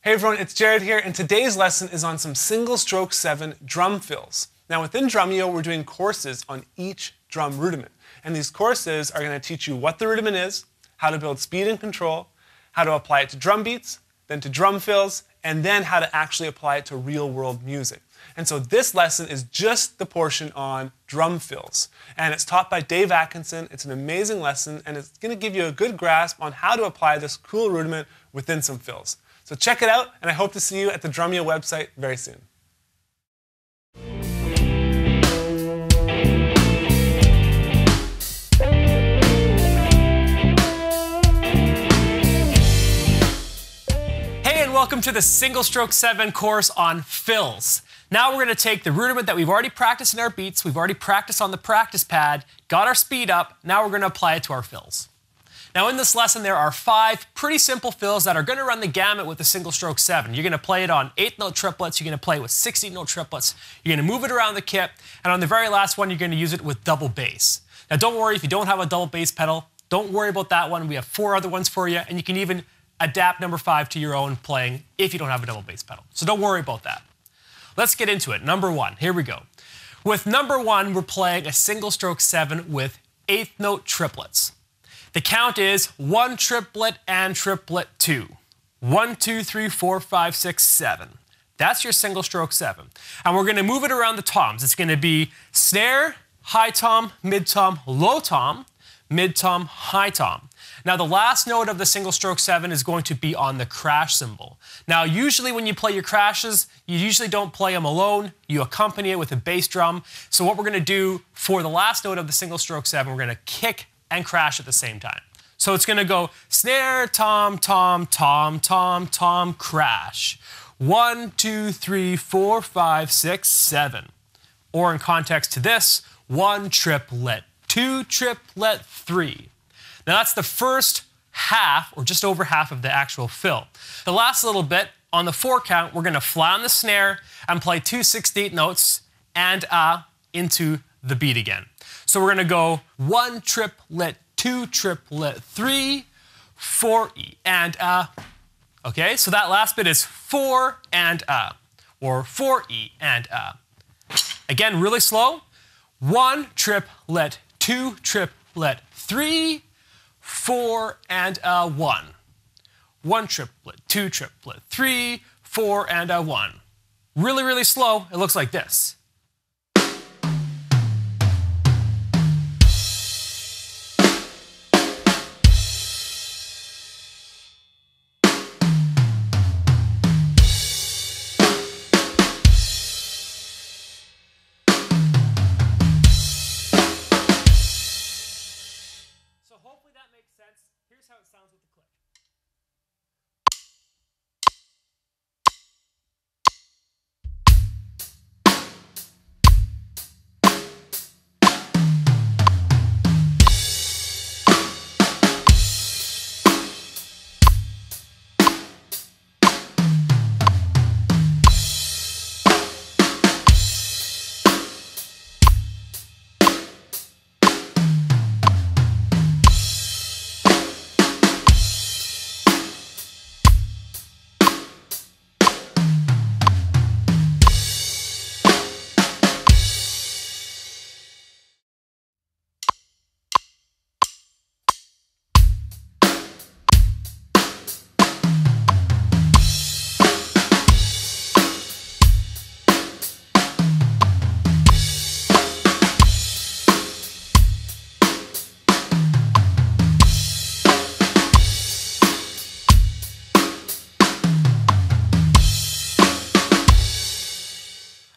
Hey everyone, it's Jared here, and today's lesson is on some single stroke 7 drum fills. Now within Drumeo, we're doing courses on each drum rudiment. And these courses are going to teach you what the rudiment is, how to build speed and control, how to apply it to drum beats, then to drum fills, and then how to actually apply it to real-world music. And so this lesson is just the portion on drum fills. And it's taught by Dave Atkinson. It's an amazing lesson, and it's going to give you a good grasp on how to apply this cool rudiment within some fills. So check it out, and I hope to see you at the Drumeo website very soon. Hey, and welcome to the Single Stroke 7 course on fills. Now we're going to take the rudiment that we've already practiced in our beats, we've already practiced on the practice pad, got our speed up, now we're going to apply it to our fills. Now in this lesson there are 5 pretty simple fills that are going to run the gamut with the Single Stroke 7. You're going to play it on 8th note triplets, you're going to play it with 16th note triplets, you're going to move it around the kit, and on the very last one you're going to use it with double bass. Now don't worry if you don't have a double bass pedal, don't worry about that one. We have 4 other ones for you, and you can even adapt number 5 to your own playing if you don't have a double bass pedal. So don't worry about that. Let's get into it. Number 1, here we go. With number 1, we're playing a Single Stroke 7 with 8th note triplets. The count is 1 triplet and triplet 2. 1, 2, 3, 4, 5, 6, 7. That's your Single Stroke 7. And we're going to move it around the toms. It's going to be snare, high tom, mid tom, low tom, mid tom, high tom. Now the last note of the Single Stroke 7 is going to be on the crash cymbal. Now usually when you play your crashes, you usually don't play them alone, you accompany it with a bass drum. So what we're going to do for the last note of the Single Stroke 7, we're going to kick and crash at the same time. So it's going to go snare, tom, tom, tom, tom, tom, crash. 1, 2, 3, 4, 5, 6, 7. Or in context to this, 1 triplet, 2 triplet, 3. Now that's the first half, or just over half of the actual fill. The last little bit, on the 4 count, we're going to flat on the snare and play 2 16th notes and into the beat again. So we're going to go 1 triplet, 2 triplet, 3, 4 E and Okay, so that last bit is 4 and or 4 E and Again, really slow. 1 triplet, 2 triplet, 3, 4 and 1. 1 triplet, 2 triplet, 3, 4 and 1. Really, really slow. It looks like this. So hopefully that makes sense. Here's how it sounds with the click.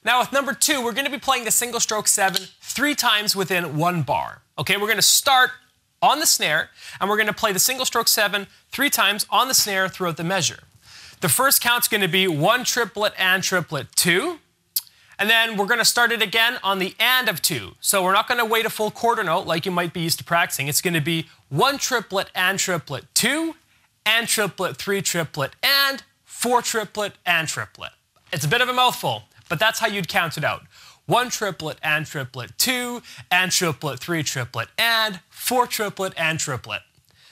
Now with number 2, we're going to be playing the Single Stroke 7 3 times within 1 bar. Okay, we're going to start on the snare, and we're going to play the Single Stroke 7 3 times on the snare throughout the measure. The first count's going to be 1 triplet and triplet 2, and then we're going to start it again on the and of 2. So we're not going to wait a full quarter note like you might be used to practicing. It's going to be 1 triplet and triplet 2, and triplet 3 triplet and 4 triplet and triplet. It's a bit of a mouthful, but that's how you'd count it out. 1 triplet and triplet 2, and triplet 3 triplet and 4 triplet and triplet.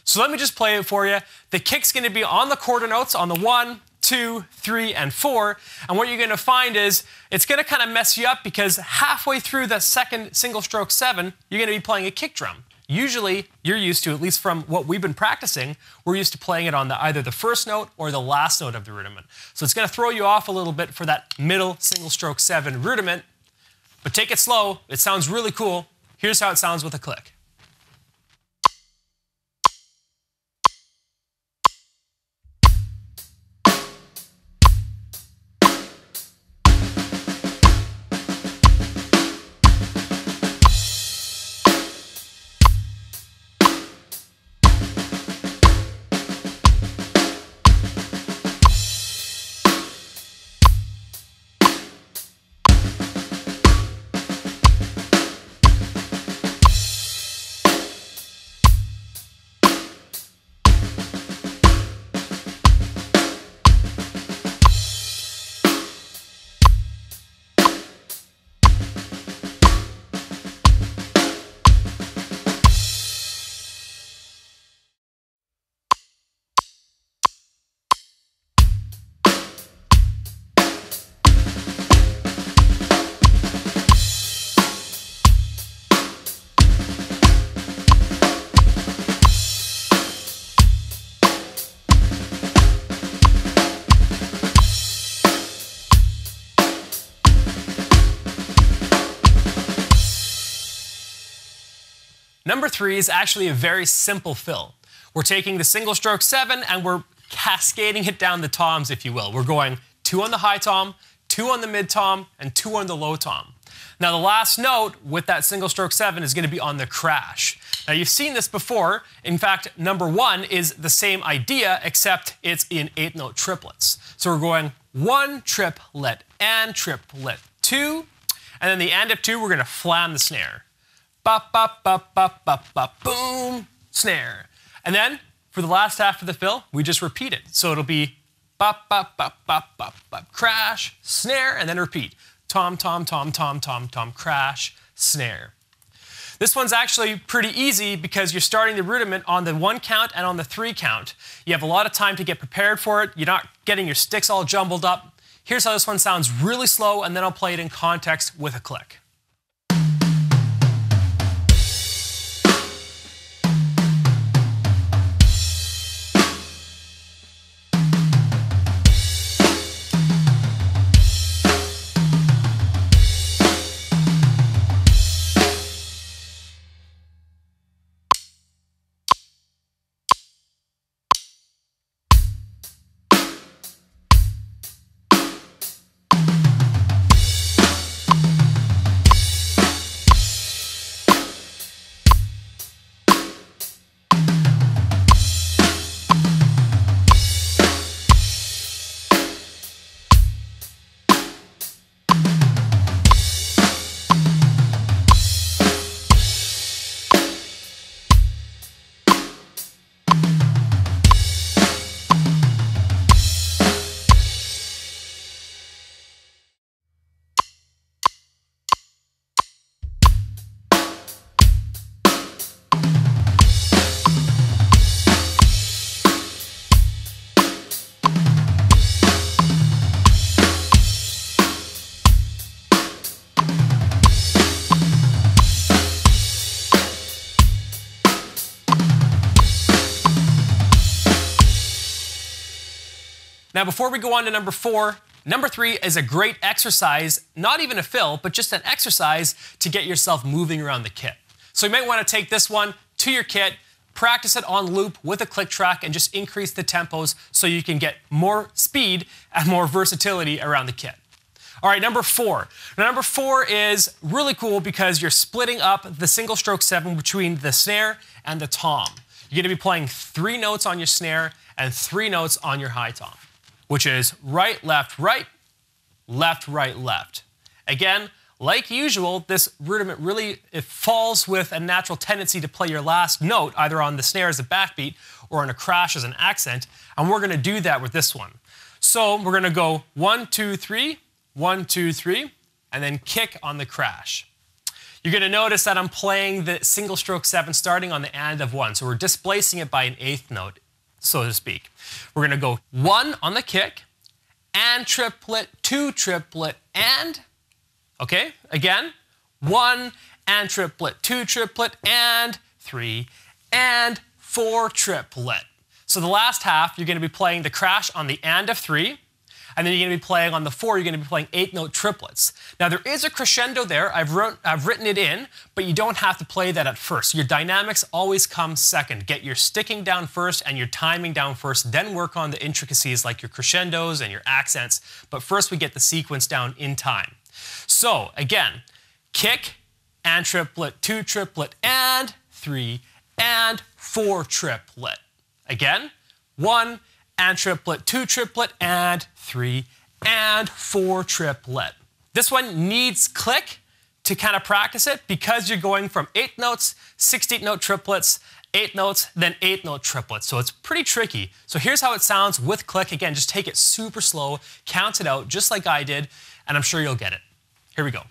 So let me just play it for you. The kick's going to be on the quarter notes on the 1, 2, 3, and 4. And what you're going to find is it's going to kind of mess you up because halfway through the second single stroke 7, you're going to be playing a kick drum. Usually, you're used to, at least from what we've been practicing, we're used to playing it on either the first note or the last note of the rudiment. So it's going to throw you off a little bit for that middle single stroke 7 rudiment. But take it slow. It sounds really cool. Here's how it sounds with a click. Number 3 is actually a very simple fill. We're taking the single stroke 7 and we're cascading it down the toms, if you will. We're going 2 on the high tom, 2 on the mid tom, and 2 on the low tom. Now the last note with that single stroke 7 is going to be on the crash. Now you've seen this before. In fact, number 1 is the same idea, except it's in 8th note triplets. So we're going 1 triplet and triplet 2, and then the end of 2 we're going to flam the snare. Bop, bop, bop, bop, bop, bop, boom, snare. And then, for the last half of the fill, we just repeat it. So it'll be bop, bop, bop, bop, bop, bop, crash, snare, and then repeat. Tom, tom, tom, tom, tom, tom, crash, snare. This one's actually pretty easy because you're starting the rudiment on the 1 count and on the 3 count. You have a lot of time to get prepared for it. You're not getting your sticks all jumbled up. Here's how this one sounds really slow, and then I'll play it in context with a click. Now, before we go on to number 4, number 3 is a great exercise, not even a fill, but just an exercise to get yourself moving around the kit. So you might want to take this one to your kit, practice it on loop with a click track, and just increase the tempos so you can get more speed and more versatility around the kit. All right, number 4. Now, number 4 is really cool because you're splitting up the single stroke 7 between the snare and the tom. You're going to be playing 3 notes on your snare and 3 notes on your high tom, which is right, left, right, left, right, left. Again, like usual, this rudiment really falls with a natural tendency to play your last note either on the snare as a backbeat or on a crash as an accent, and we're going to do that with this one. So we're going to go 1, 2, 3, 1, 2, 3, and then kick on the crash. You're going to notice that I'm playing the single stroke 7 starting on the end of 1, so we're displacing it by an 8th note, so to speak. We're going to go 1 on the kick, and triplet, 2 triplet, and, okay, again, 1 and triplet, 2 triplet, and 3 and 4 triplet. So the last half, you're going to be playing the crash on the and of 3, and then you're going to be playing on the 4, you're going to be playing 8-note triplets. Now there is a crescendo there, I've written it in, but you don't have to play that at first. Your dynamics always come second. Get your sticking down first and your timing down first, then work on the intricacies like your crescendos and your accents, but first we get the sequence down in time. So again, kick, and triplet, 2 triplet, and 3 and 4 triplet. Again, 1 and triplet, 2 triplet, and 3 and 4 triplet. This one needs click to kind of practice it because you're going from 8 notes, 16-note triplets, 8 notes, then 8-note triplets. So it's pretty tricky. So here's how it sounds with click. Again, just take it super slow, count it out just like I did, and I'm sure you'll get it. Here we go.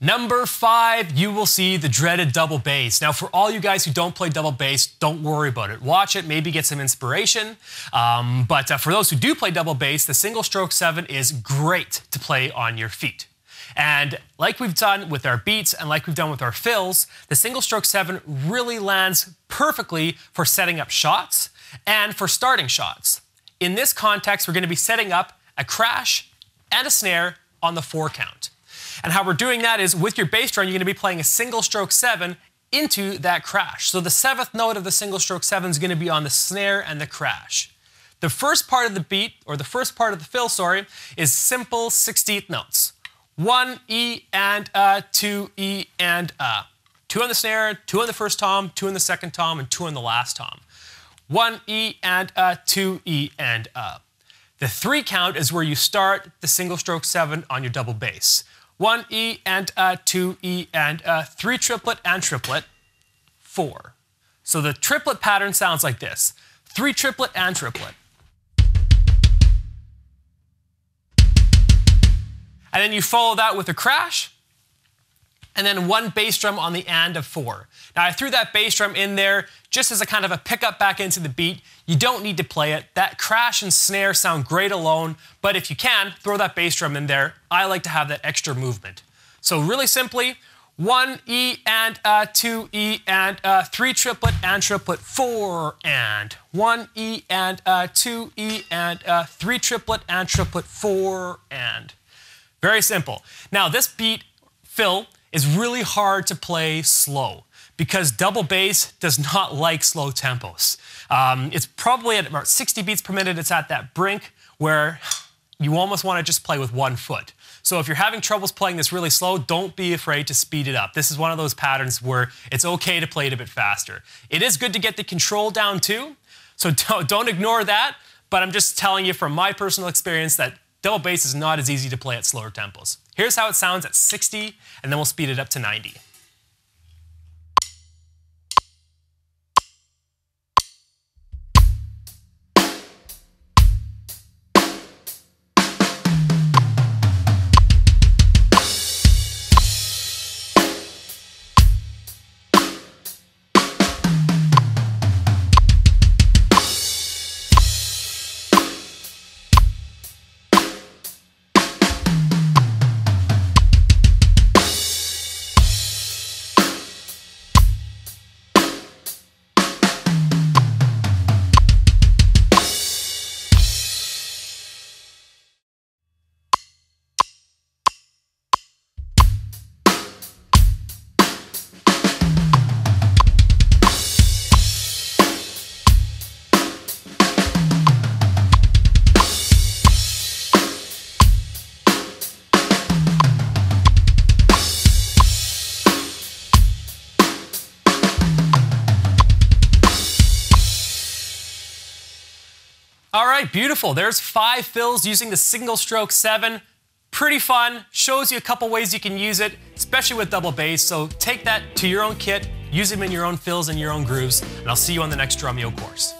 Number 5, you will see the dreaded double bass. Now, for all you guys who don't play double bass, don't worry about it. Watch it, maybe get some inspiration. But for those who do play double bass, the single stroke 7 is great to play on your feet. And like we've done with our beats and like we've done with our fills, the single stroke 7 really lands perfectly for setting up shots and for starting shots. In this context, we're going to be setting up a crash and a snare on the 4 count. And how we're doing that is with your bass drum, you're going to be playing a single stroke 7 into that crash. So the 7th note of the single stroke 7 is going to be on the snare and the crash. The first part of the beat, or the first part of the fill, sorry, is simple 16th notes. 1 E and A, 2 E and A. 2 on the snare, 2 on the first tom, 2 on the second tom, and 2 on the last tom. 1 E and A, 2 E and A. The 3 count is where you start the single stroke 7 on your double bass. 1 E and A, 2 E and A, 3 triplet and triplet, 4. So the triplet pattern sounds like this. 3 triplet and triplet. And then you follow that with a crash, and then 1 bass drum on the and of 4. Now I threw that bass drum in there just as a kind of a pickup back into the beat. You don't need to play it. That crash and snare sound great alone, but if you can, throw that bass drum in there. I like to have that extra movement. So really simply, 1 E and A, 2 E and A, 3 triplet and triplet, 4 and. 1 E and A, 2 E and A, 3 triplet and triplet, 4 and. Very simple. Now this beat, fill, is really hard to play slow because double bass does not like slow tempos. It's probably at about 60 beats per minute. It's at that brink where you almost want to just play with 1 foot. So if you're having troubles playing this really slow, don't be afraid to speed it up. This is one of those patterns where it's okay to play it a bit faster. It is good to get the control down too, so don't ignore that, but I'm just telling you from my personal experience that double bass is not as easy to play at slower tempos. Here's how it sounds at 60, and then we'll speed it up to 90. All right, beautiful. There's 5 fills using the single stroke 7. Pretty fun, shows you a couple ways you can use it, especially with double bass. So take that to your own kit, use them in your own fills and your own grooves, and I'll see you on the next Drumeo course.